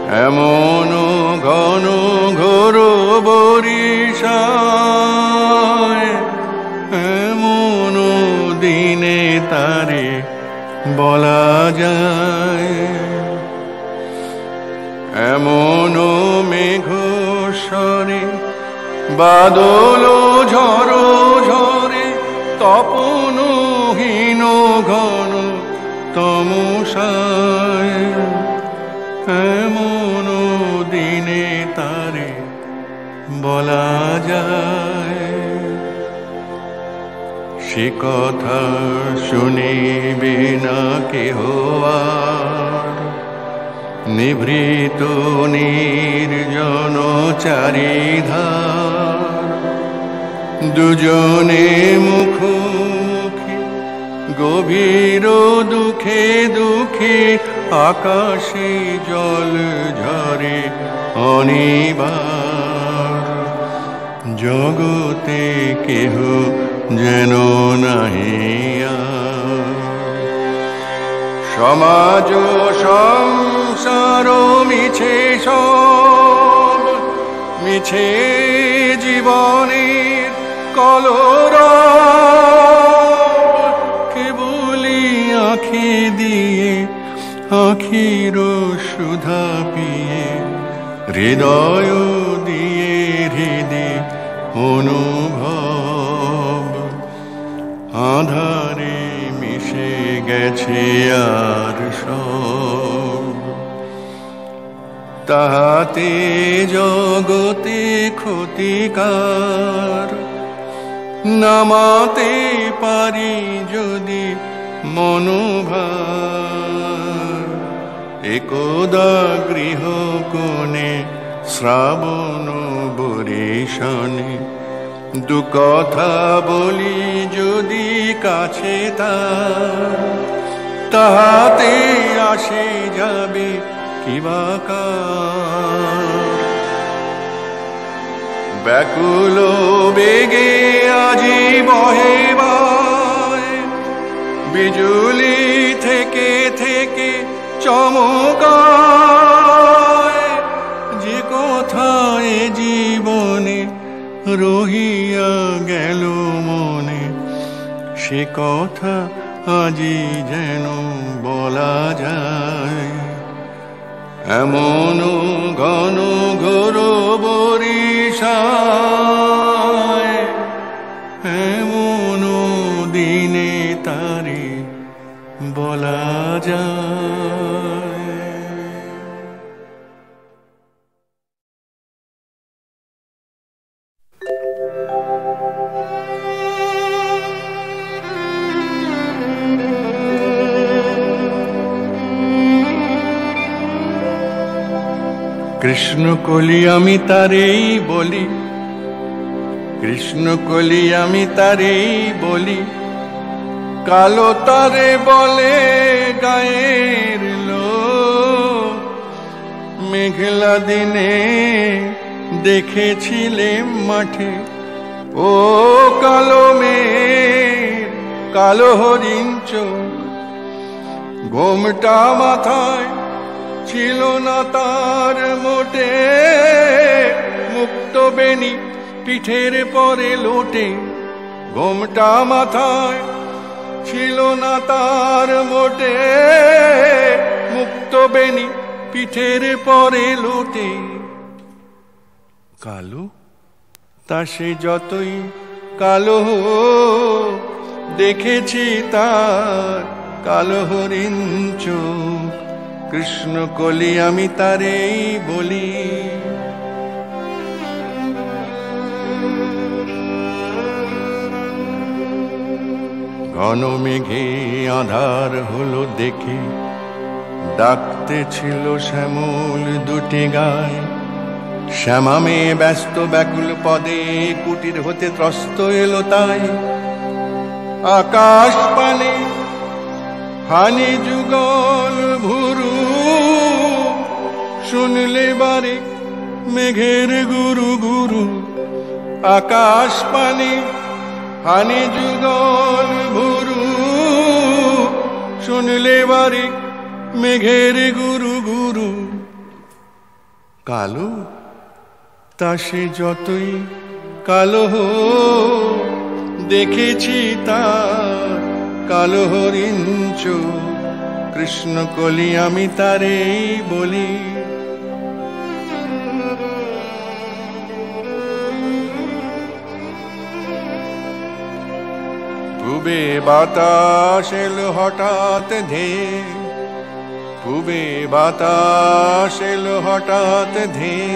এমন ঘন ঘোর বরিশায় এমন দিনে তারে বলা যায়। এমন মেঘ স্বরে বাদল ঝড় ঝরে তপনহীন ঘন তমসায় এমন দিনে তারে বলা যায়। সে কথা শুনিবে না কেহ আর, নিভৃত নির্জন চারিধার দুজনে মুখোমুখি গভীর দুঃখে দুঃখে আকাশে জল ঝরে অনিবার। জগতে কেহ যেন নাহি আর, সমাজ সংসার মিছে সব, মিছে জীবনের কলরব। কেবলি আঁখি দিয়ে আখির সুধা পিয়ে হৃদয় দিয়ে হৃদে অনুভব। আধারে মিশে গেছে আর সব, তাহাতে জগতে ক্ষতিকার। নামাতে পারি যদি মনোভার, একদা গৃহ কোণে শ্রাবণ বরিশানে দু কথা বলি যদি কাছে তাহাতে আসে যাবে কিবাকার। ব্যাকুল বেগে আজি বহে বায়, বিজুলি থেকে থেকে চমকায়। যে কথায় জীবনে রহিয়া গেল মনে, সে কথা আজি যেন বলা যায়। এমন ঘন ঘোর বরিশায় এমন দিনে তারে বলা যায়। কৃষ্ণ কলি আমি তারেই বলি, কৃষ্ণ কলি আমি তারেই বলি, কালো তারে বলে গায়ের লোক। মেঘলা দিনে দেখেছিলে মাঠে ও কালো মেঘ কালো হরিণ চোখ। ঘোমটা মাথায় ছিল না তার মোটে, মুক্ত বেনি পিঠের পরে লোটে। ঘোমটা মাথায় ছিল না তার মোটে, মুক্ত বেনি পিঠের পরে লোটে। কালো তা সে যতই কালো দেখেছি তার কালো হরিণ চোখ। কৃষ্ণ কলি আমি তারেই বলি। ঘন মেঘে আধার হলো দেখে, ডাকতে ছিল শ্যামল দুটি গায়। শ্যামা মেয়ে ব্যস্ত ব্যাকুল পদে কুটির হতে ত্রস্ত এলো তাই। আকাশ পানে হানি যুগল ভুরু, শুনলে বারে মেঘের গুরু গুরু। আকাশ পানে হানি যুগল ভুরু, শুনলে বারে মেঘের গুরু গুরু। কালো তা সে যতই কালো হোক, দেখেছি তার কালো হরিণ চোখ। কৃষ্ণ কলি আমি তারেই বলি। পূবে বাতাস এলো হঠাৎ ধেয়ে, পূবে বাতাস এলো হঠাৎ ধেয়ে,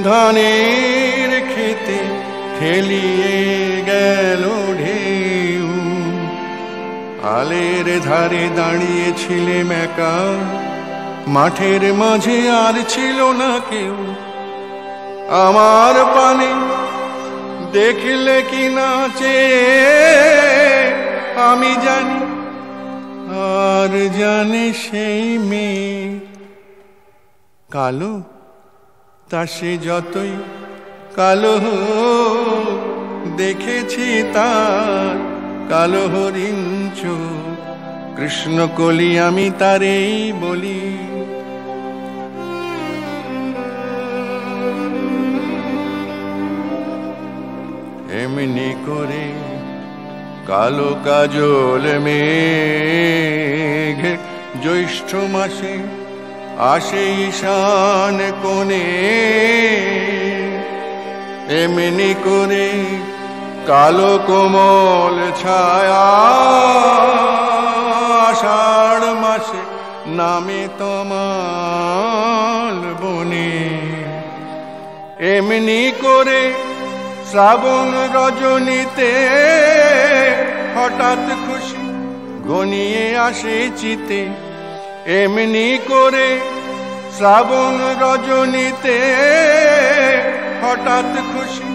ধানের খেতে খেলিয়ে গেল ঢেউ। আলের ধারে দাঁড়িয়েছিলেম একা, মাঠের মাঝে আর ছিল না কেউ। আমার পানে দেখলে কি নাচে আমি জানি, আর জানে সেই মেয়ে। কালো তা সে যতই কালো হোক, দেখেছি তার কালো হরিণ চোখ। কৃষ্ণ কলি আমি তারেই বলি। এমনি করে কালো কাজল মেঘ জ্যৈষ্ঠ মাসে আসে ঈশান কোণে। এমনি করে কালো কোমল ছায়া আষাঢ় মাসে নামে তমাল বনে। এমনি করে শ্রাবণ রজনীতে হঠাৎ খুশি ঘনিয়ে আসে চিতে। এমনি করে শ্রাবণ রজনীতে হঠাৎ খুশি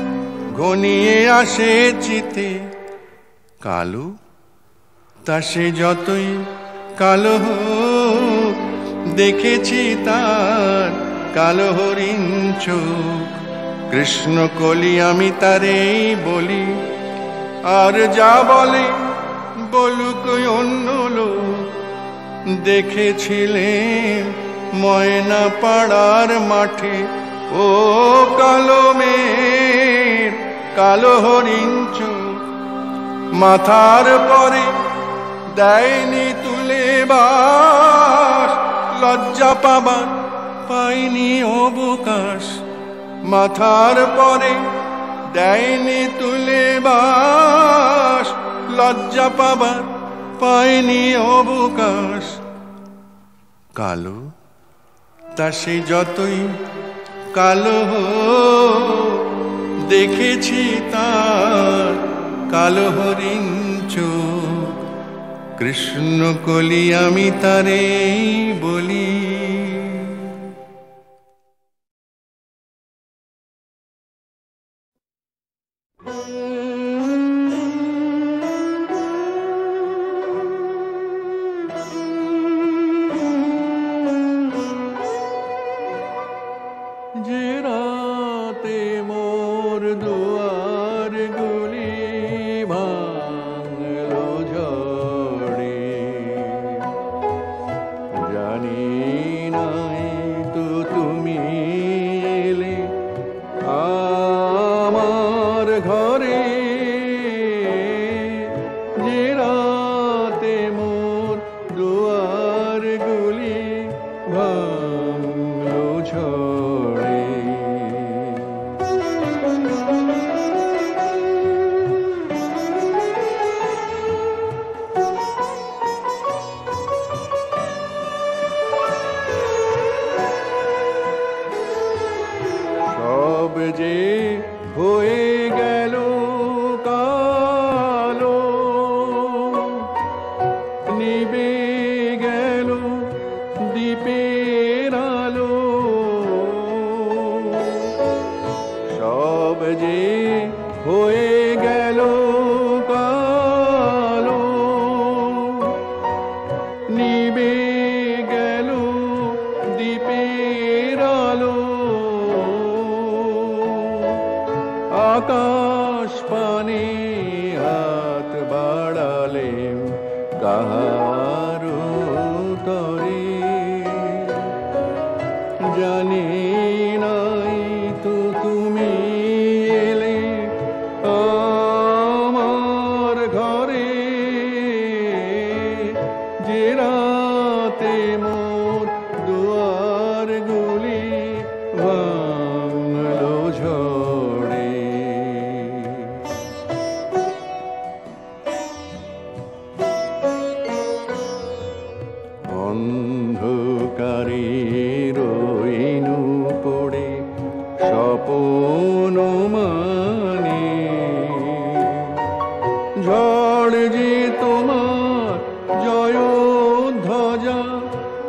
ঘনিয়ে আসে চিতে। কালো তা সে যতই কালো হোক, দেখেছি তার কালো হরিণ চোখ। কৃষ্ণ কলি আমি তারেই বলি। আর যা বলে বলুক অন্য লোক, দেখেছিলেন ময়না পাড়ার মাঠে ও কালো মেয়ের কালো হরিণ চোখ। মাথার পরে দেয়নি তুলে বাস, লজ্জা পাবার পাইনি অবকাশ। মাথার পরে দেয়নি তুলে বাস, লজ্জা পাবার পাইনি অবকাশ। কালো তা সে যতই কালো হোক, দেখেছি তার কালো হরিণ চোখ। কৃষ্ণ কলি আমি তারেই বলি। যে রাতে মোর দুয়ার গুলি ভাঙলো ঝড়ে, জানি নাই তো তুমি এলে আমার ঘরে। যে রাতে মোর দুয়ার গুলি ভাঙলো ঝড়ে। সব যে হয়ে গেল কালো, নিবে গেল দ্বীপের আলো। সব যে হয়ে গেল কালো, নিবে গেল দ্বীপের আলো। আকাশ পানে হাত বাড়ালে কাহার তরে, জানি নাই তো তুমি এলে আমার ঘরে, যে রাতে মোর দুয়ারগুলি ভাঙলো ঝড়ে। অন্ধকারে রইনু পড়ে স্বপ্ন মানে, ঝড় যে তোমার জয় ধ্বজা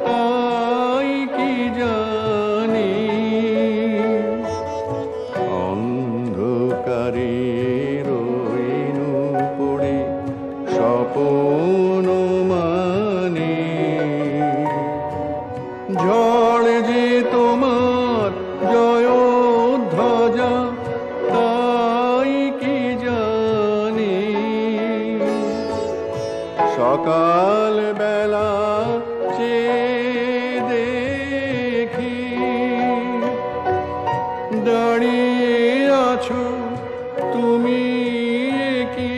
তাই কি জানি। অন্ধকারে রইনু পড়ে স্বপ্ন মানে, ঝড় যে তোমার জয় ধ্বজা তাই কি জানি। সকাল বেলা চেয়ে দেখি দাঁড়িয়ে আছো তুমি কি।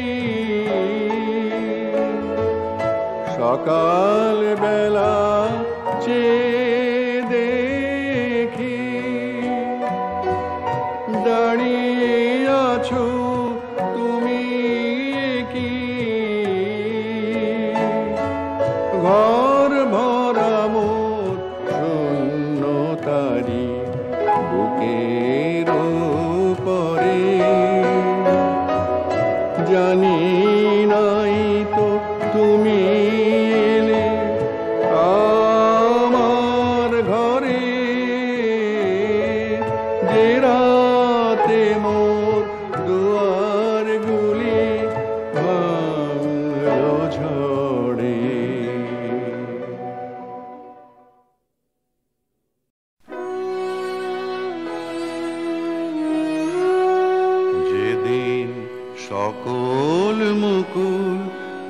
সকাল বেলা চেয়ে দেখি দাঁড়িয়ে আছো তুমি কি। ঘর ভরা মোর শূন্যতারি বুকের উপরে, জানি নাই তো তুমি এলে আমার ঘরে, যে রাতে মোর দুয়ারগুলি ভাঙলো ঝড়ে। যেদিন সকল মুকুল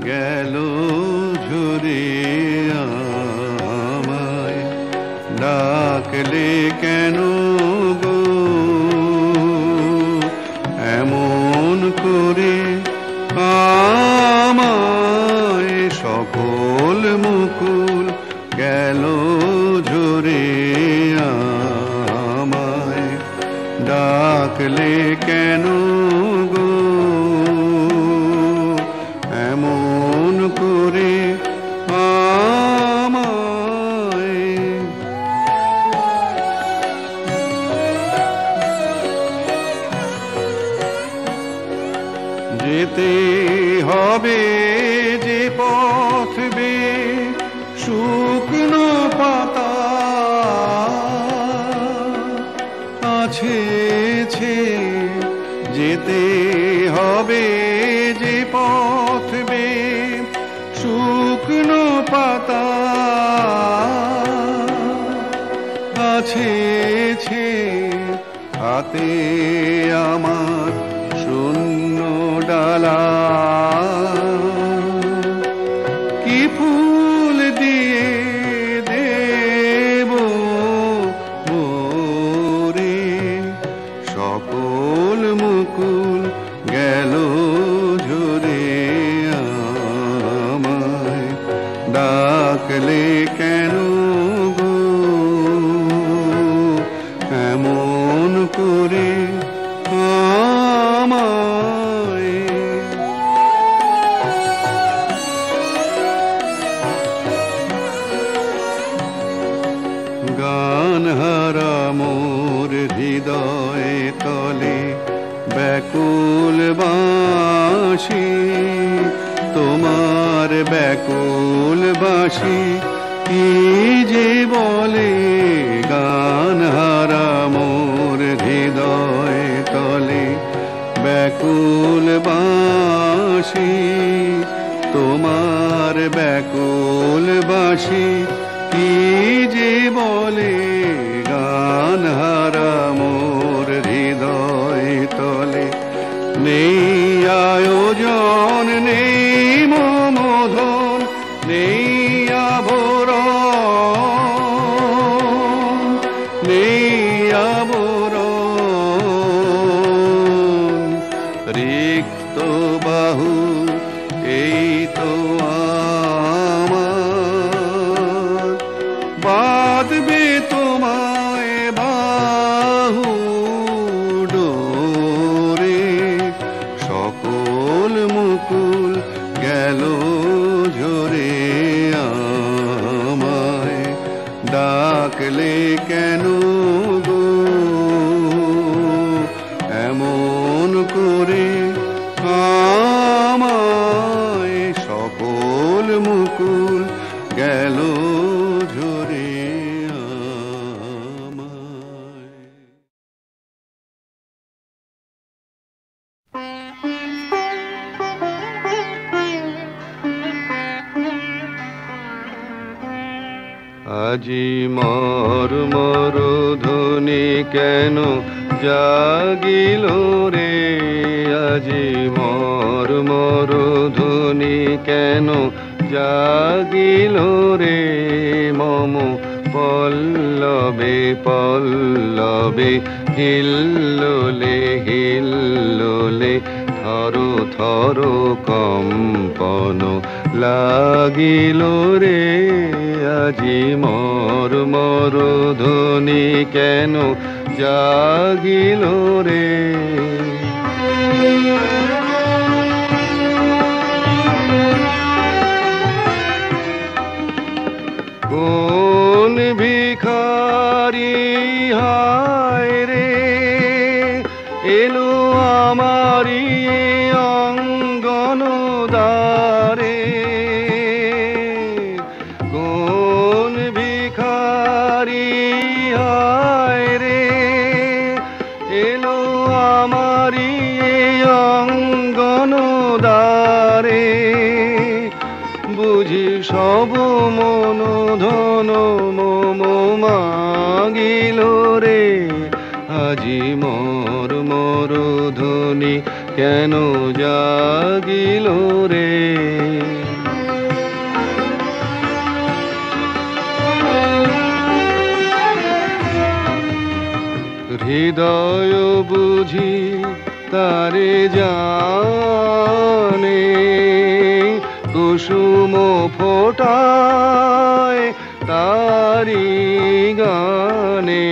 গেল ঝরে, আমায় ডাকলে কেন গো এমন করে। আমায় সকল মুকুল গেল ঝরে, আমায় ডাকলে কেন গো এমন করে। আমায় যেতে হবে যে পথ বেয়ে শুকনো পাতা আছে, যেতে হবে যে পথ বেয়ে শুকনো পাতা আছে, হাতে আমার শূন্য ডালা। কি ফুল দিয়ে দেব মোরে, সকল মুকুল গেল ঝরে, আমায় ডাকলে কেন গো এমন করে। আমায় গান হারা মোর হৃদয় তলে ব্যাকুল বাঁশি, তোমার ব্যাকুল বাঁশি কি যে বলে। গান হারা মোর হৃদয় তলে ব্যাকুল বাঁশি, তোমার ব্যাকুল বাঁশি কি যে বলে। গান হারা মোর হৃদয় তলে নেই আয়োজন, নেই মমধন, নেই আভরণ, নেই আবরণ, রিক্ত বাহু এই তো আমার, বাঁধবে তোমায় বাহু ডোরে, সকল মুকুল গেল ঝরে, আমায় ডাকলে কেন গো এমন করে, আমায় সকল মুকুল গেল ঝরে আমায়। আজি মর মর ধ্বনি কেন জাগিল রে, আজি মর মর ধ্বনি কেন জাগিল রে, মম পল্লবে পল্লবে হিল্লোলে হিল্লোলে, থর থর কম্পন লাগিল রে, আজি মর মর ধ্বনি কেন জাগিল রে। কোন ভিখারি হায় রে এলো আমারি অঙ্গন দ্বারে, কোন ভিখারি হায় রে এলো আমারি অঙ্গন দ্বারে, বুঝি সব মন ধন মম মাগিল রে, আজি মর মর ধ্বনি কেন জাগিল রে। হৃদয় বুঝি তারে জানে, কুসুম ফোটায় তারি গানে,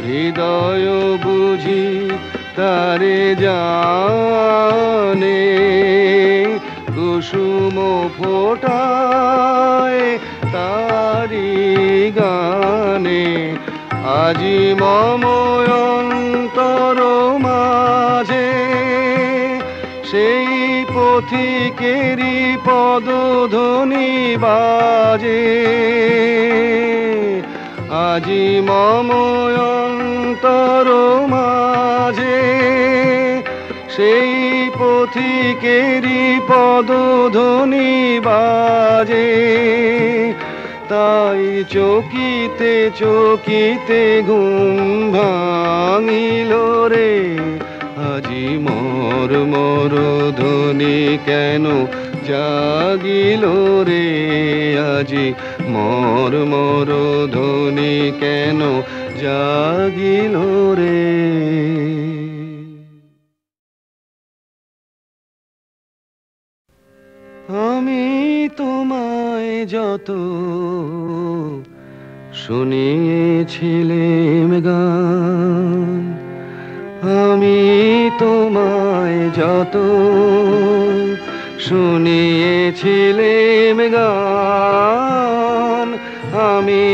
হৃদয় বুঝি তারে জানে, কুসুম ফোটায় তারি গানে, আজি মম অন্তর মাঝে সেই পথিকেরি পদধ্বনি বাজে, আজি মম অন্তর মাঝে সেই পথিকেরি পদধ্বনি বাজে, তাই চকিতে চকিতে ঘুম ভাঙিল রে, আজি মর মর ধ্বনি কেন জাগিল রে, আজি মর মর ধ্বনি কেন জাগিল রে। আমি তোমায় যত শুনিয়েছিলাম গান, আমি তোমায় যত শুনিয়েছিলাম গান, আমি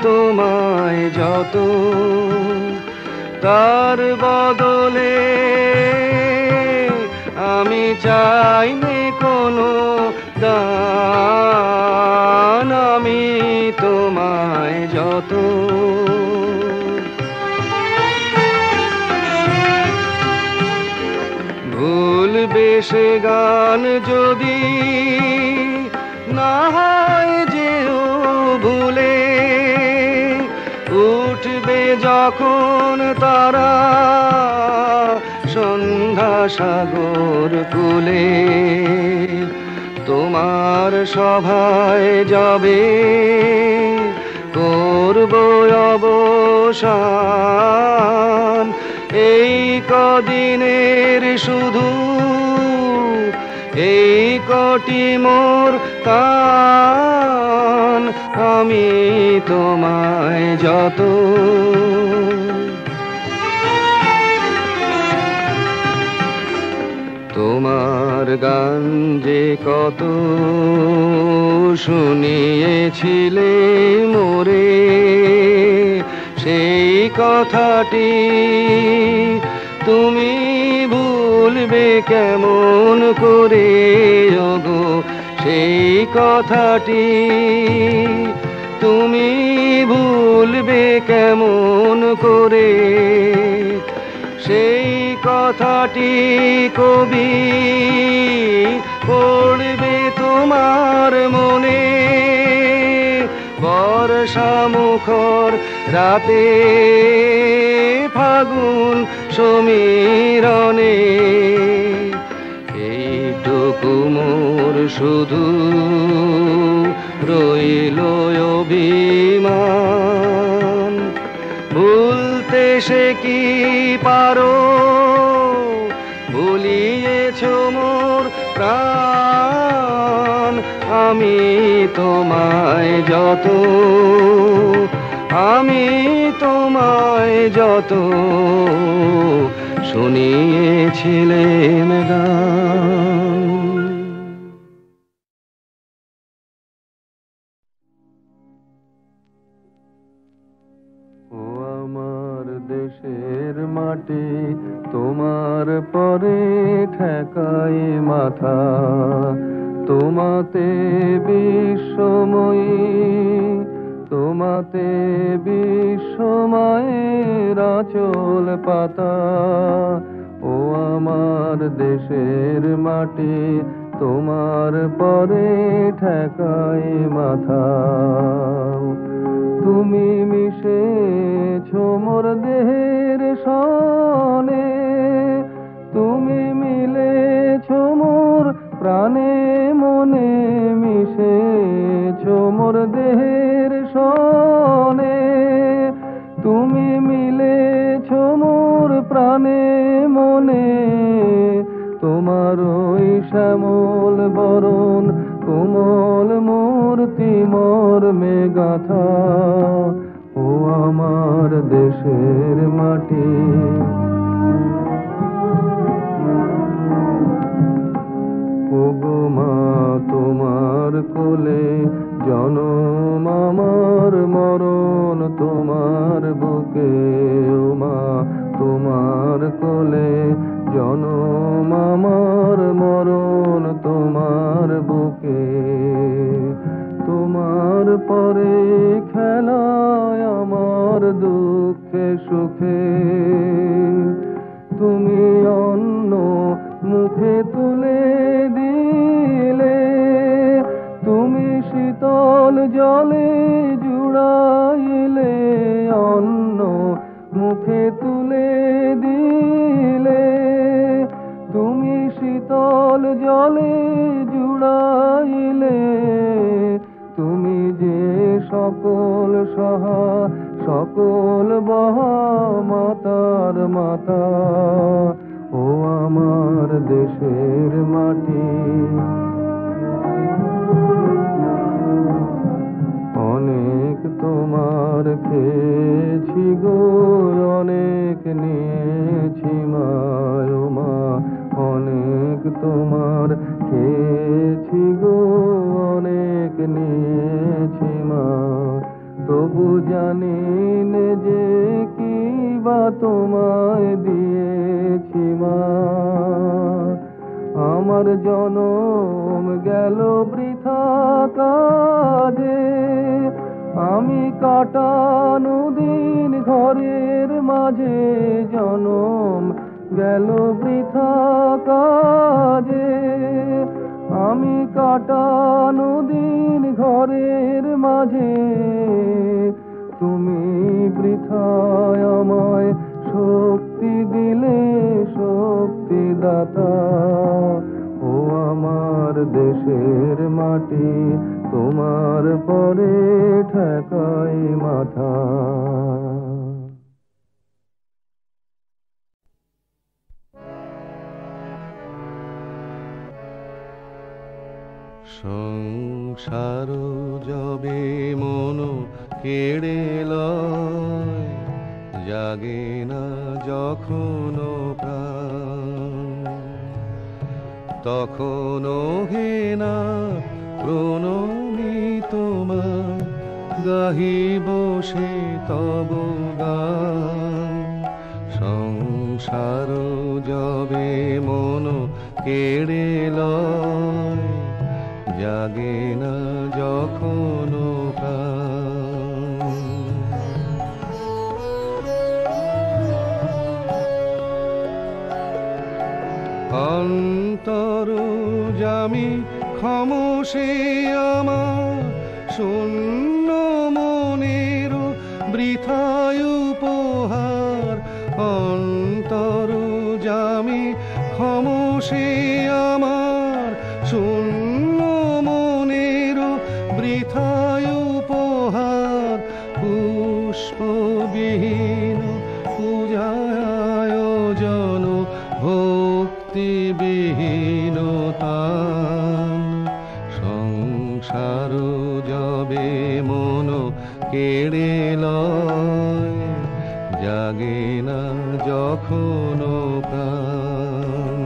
তোমায় যত, তার বদলে আমি চাইনি কোনো দান, আমি তোমায় যত, ভুলবে সে গান যদি না হয় যেও ভুলে, উঠবে যখন তারা সন্ধ্যা সাগর কূলে, তোমার সভায় যাবে কোন করব অবসান এই কদিনের শুধু এই কটি মোর কান আমি তোমায় যত তোমার গান যে কত শুনিয়েছিলে মোরে সেই কথাটি তুমি ভুলবে কেমন করে ওগো সেই কথাটি তুমি ভুলবে কেমন করে সেই কথাটি কবি পড়বে তোমার মনে বর্ষা মুখর রাতে ফাগুন সমীরণে এইটুকু মোর শুধু রইল অভিমান ভুলতে সে কি পারো ভুলিয়েছ মোর প্রাণ আমি তোমায় যত শুনিয়েছিলেম গান ও আমার দেশের মাটি তোমার পরে ঠেকায় মাথা তোমাতে বিশ্বময়ী তোমাতে বিশ্বময়ের আঁচল পাতা ও আমার দেশের মাটি তোমার পরে ঠেকায় মাথা তুমি মিশেছ মোর দেহের সনে তুমি মিলেছ মোর প্রাণে মনে মিশেছ মোর দেহের সনে তুমি মিলেছ মোর প্রাণে মনে তোমার ওই শ্যামল বরণ কোমল মূর্তি মোর মেগাথা ও আমার দেশের মাটি ওগো মা তোমার কোলে জনম আমার মরণ তোমার বুকে ও মা তোমার কোলে জনম আমার মরণ তোমার বুকে তোমার পরে খেলায় আমার দুঃখে সুখে তুমি অন্ন মুখে তুলে দিলে তুমি শীতল জলে জুড়াইলে অন্ন মুখে তুলে দিলে তুমি শীতল জলে জুড়াইলে তুমি যে সকল সহা সকল বহা মাতার মাতা ও আমার দেশের মাটি অনেক তোমার খেয়েছি গো অনেক নিয়েছি মায় মা অনেক তোমার খেয়েছি গো অনেক নিয়েছি মা তবু জানি নে যে কি বা তোমায় দিয়েছি মা আমার জনম গেল বৃথা কাজে আমি কাটানো দিন ঘরের মাঝে জনম গেল বৃথা কাজে আমি কাটানো দিন ঘরের মাঝে তুমি বৃথায় আমায় শক্তি দিলে শক্তিদাতা ও আমার দেশের মাটি তোমার পরে ঠেকাই মাথা। সংসার যবে মন কেড়ে লয়, জাগে না যখন প্রাণ, তখন হে না প্রণমী তোমার, গাহিব সে তব গান। সংসার যবে মন কেড়ে লয়, জাগে না যখন প্রাণ। অন্তর জামি ক্ষমসে আমার, শূন্য মনের বৃথায় উপহার। অন্তর জামি ক্ষমসে আমার, শূন্য মনের বৃথায় উপহার। পুষ্পবিহীন পূজায় আয়োজন, ভক্তিবিহীনতান। সংসার যবে মন কেড়ে লয়, জাগে না যখন প্রাণ।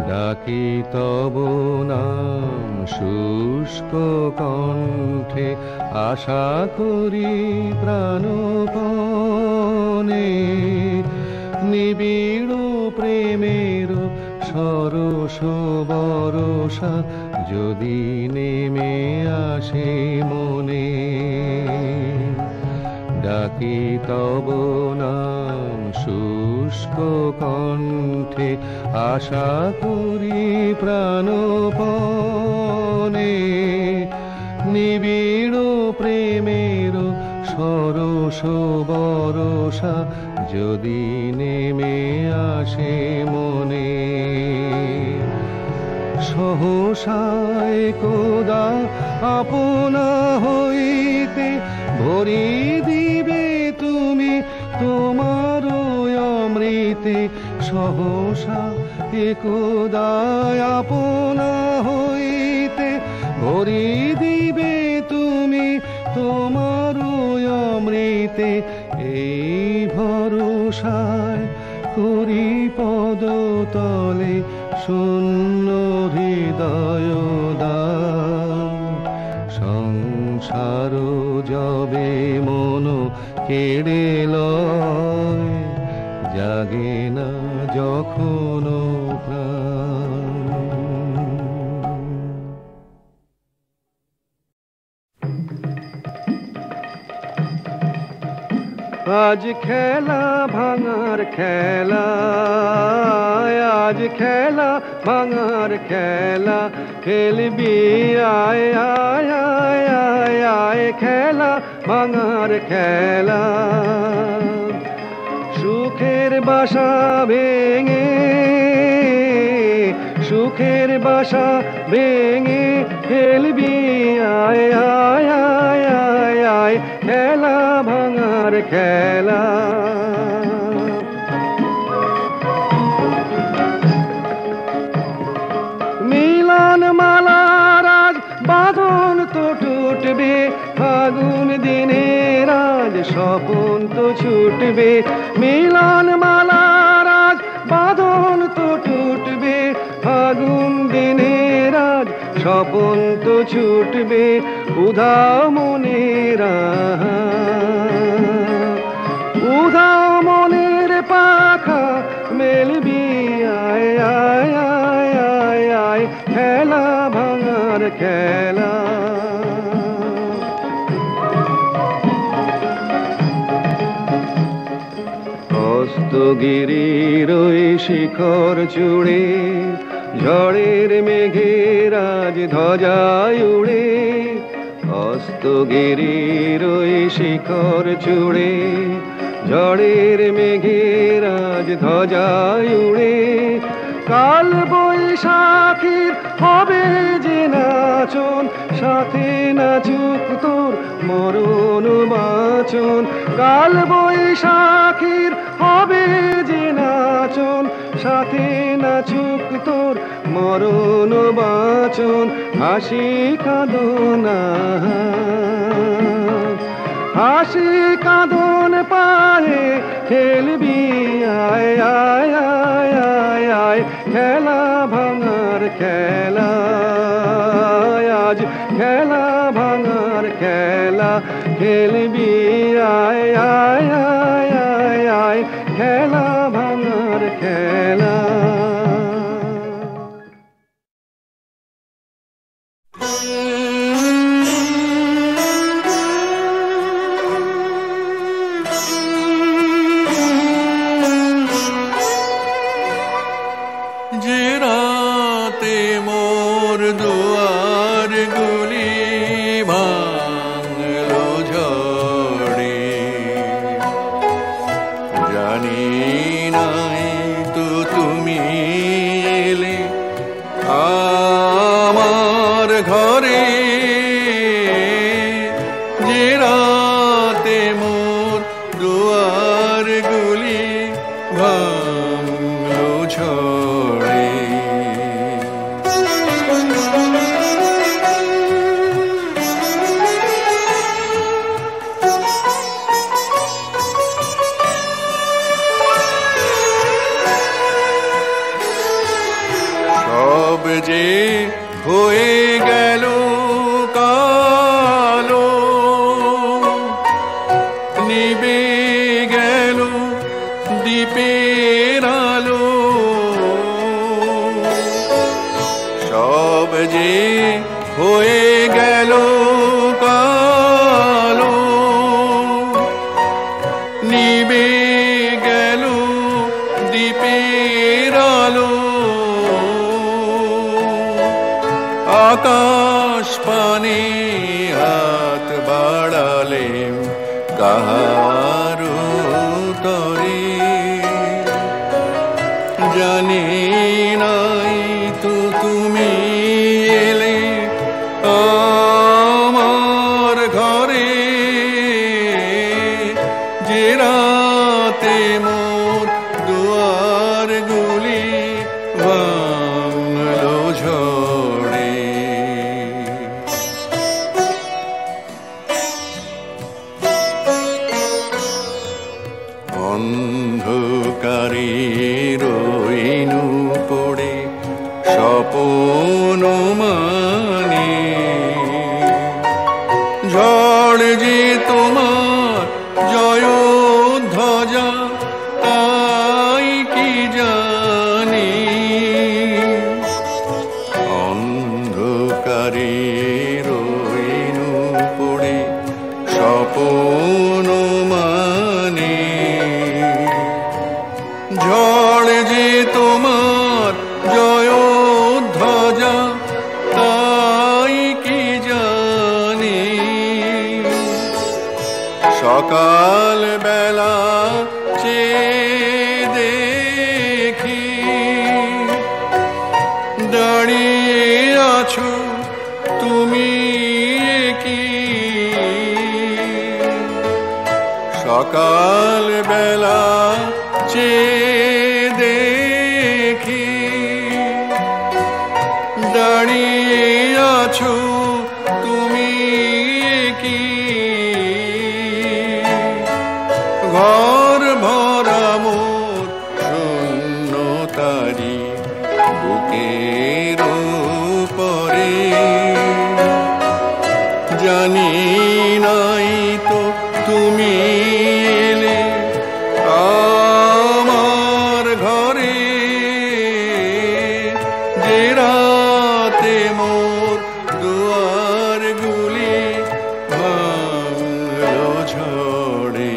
ডাকি তব নাম শুষ্ক কণ্ঠে, আশা করি প্রাণপণে। নিবিড় প্রেমের সরস বরষা যদি নেমে আসে মনে। ডাকি তব নাম শুষ্ক কণ্ঠে, আশা করি প্রাণপণে। নিবিড় প্রেমের সরস বরষা যদি নেমে আসে মনে। সহসায় কোদা আপনা হইতে ভরি দিবে তুমি তোমার অমৃতে। সহসা একদা আপনা হইতে ভরি দিবে তুমি তোমার অমৃতে। এই ভরসায় করি পদতলে শূন্য হৃদয় দান। সংসার যবে মন কেড়ে লয়, জাগে না যখন প্রাণ। আজ খেলা ভাঙার খেলা, আজ খেলা ভাঙার খেলা। খেলবি আয় আয় আয় আয় আয়, খেলা ভাঙার খেলা। সুখের বাসা ভেঙে, সুখের বাসা ভেঙে খেলবি আয় আয় আয় আয় আয়, খেলা ভাঙার খেলা। মিলন মালার আজ বাঁধন তো টুটবে, ফাগুন দিনের আজ স্বপন তো ছুটবে। মিলন মালার আজ বাঁধন তো টুটবে, ফাগুন দিনের আজ স্বপন তো ছুটবে। উধাও মনের উধাও মনের পাখা মেলবি আয় আয় আয় আয় আয়, খেলা ভাঙার খেলা। হস্তগিরির ওই শিখর চূড়ে, ঝড়ের মেঘের আজ ধ্বজায় উড়ে। হস্তগিরির ওই শিখর চূড়ে, ঝড়ের মেঘের আজ ধ্বজায় উড়ে কাল বৈশাখীর হবে যে নাচন সাথে নাচুক তোর মরণ বাঁচন কাল বৈশাখীর হবে যে নাচন সাথে নাচুক তোর মরণ বাঁচন হাসি কাঁদনা হাসি কাঁদন পায়ে খেলবি আয় আয় আয় আয় আয় খেলা ভাঙার খেলা আজ খেলা ভাঙার খেলা খেলবি আয় আয় আয় আয় আয় খেলা ভাঙার খেলা আকাশ পানে হাত বাড়ালে কাহার তরে জানি নাই তো তুমি এলে আমার ঘরে যে রাতে মোর দুয়ার গুলি ভাঙলো ঝড়ে অন্ধকারে রইনু পড়ে স্বপন মানে ঝড় যে তোমার জয় ধ্বজা তাই কি জানি অন্ধকারে রইনু পড়ে স্বপন মানে ঝড় যে তোমার জয় ধ্বজা তাই কি জানি সকাল বেলা চেয়ে দেখি দাঁড়িয়ে আছো তুমি কি সকাল বেলা চেয়ে দেখি দাঁড়িয়ে আছো তুমি কি ঘর ভরা মোর শূন্যতারি বুকের উপরে জানি নাই তো তুমি এলে আমার ঘরে যে রাতে মোর দুয়ার গুলি ভাঙলো ঝড়ে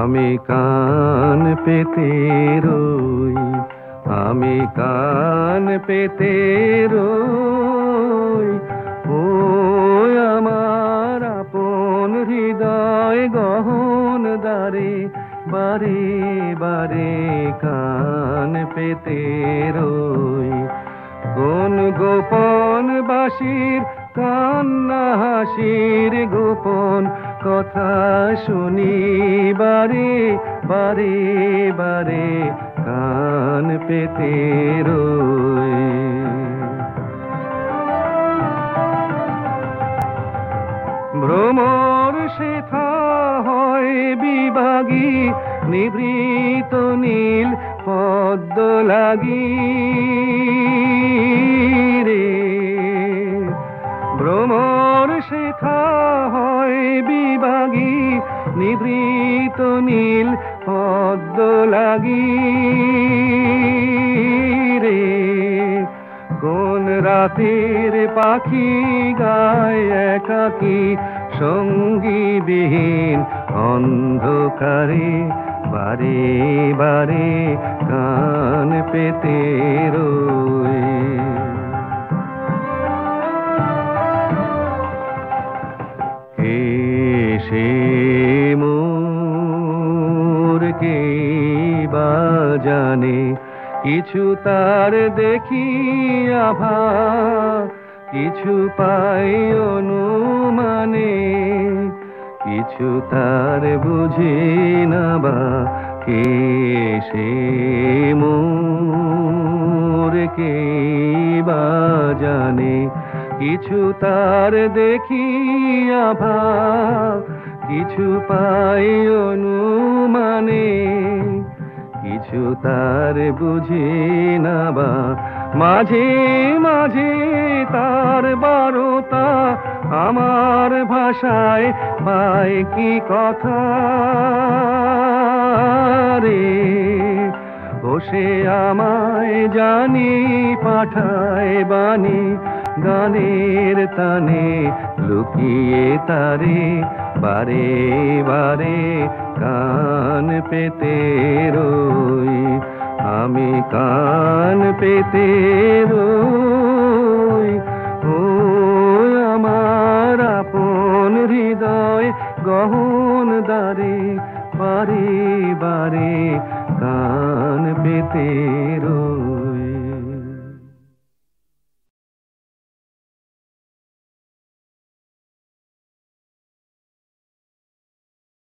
আমি কান পেতে রই, আমি কান পেতে রই। ও আমার আপন হৃদয় গহন দ্বারে, বারে বারে কান পেতে রই। কোন গোপন বাঁশির কান্না হাসির গোপন কথা শুনি বারে বারে বারে কান পেতে রই। ভ্রমর শেথা হয় বিভাগী, নিভৃত নীল পদ্ম লাগি রে। ভ্রমর শেথা হয় বিভাগী, নিভৃত নীল পদ্ম লাগি রে। কোন রাতের পাখি গায় একাকী সঙ্গীবিহীন অন্ধকারে, বারে বারে কান পেতে রই। কে সে মোর কে বা জানে, কিছু তার দেখি আভা, কিছু পাই অনুমানে, কিছু তার বুঝি না বা। কে সে মোর কে বা জানে, কিছু তার দেখি আভা, কিছু পাই অনুমানে, কিছু তার বুঝি না বা। মাঝে মাঝে তার বারতা আমার ভাষায় পায় কি কথা রে। বসে আমায় জানি পাঠায় বাণী, গানের তানে লুকিয়ে তারে, বারে বারে কান পেতে রই। আমি কান পেতে রই। ও আমার আপন হৃদয় গহন দ্বারে, বারে বারে কান পেতে রই।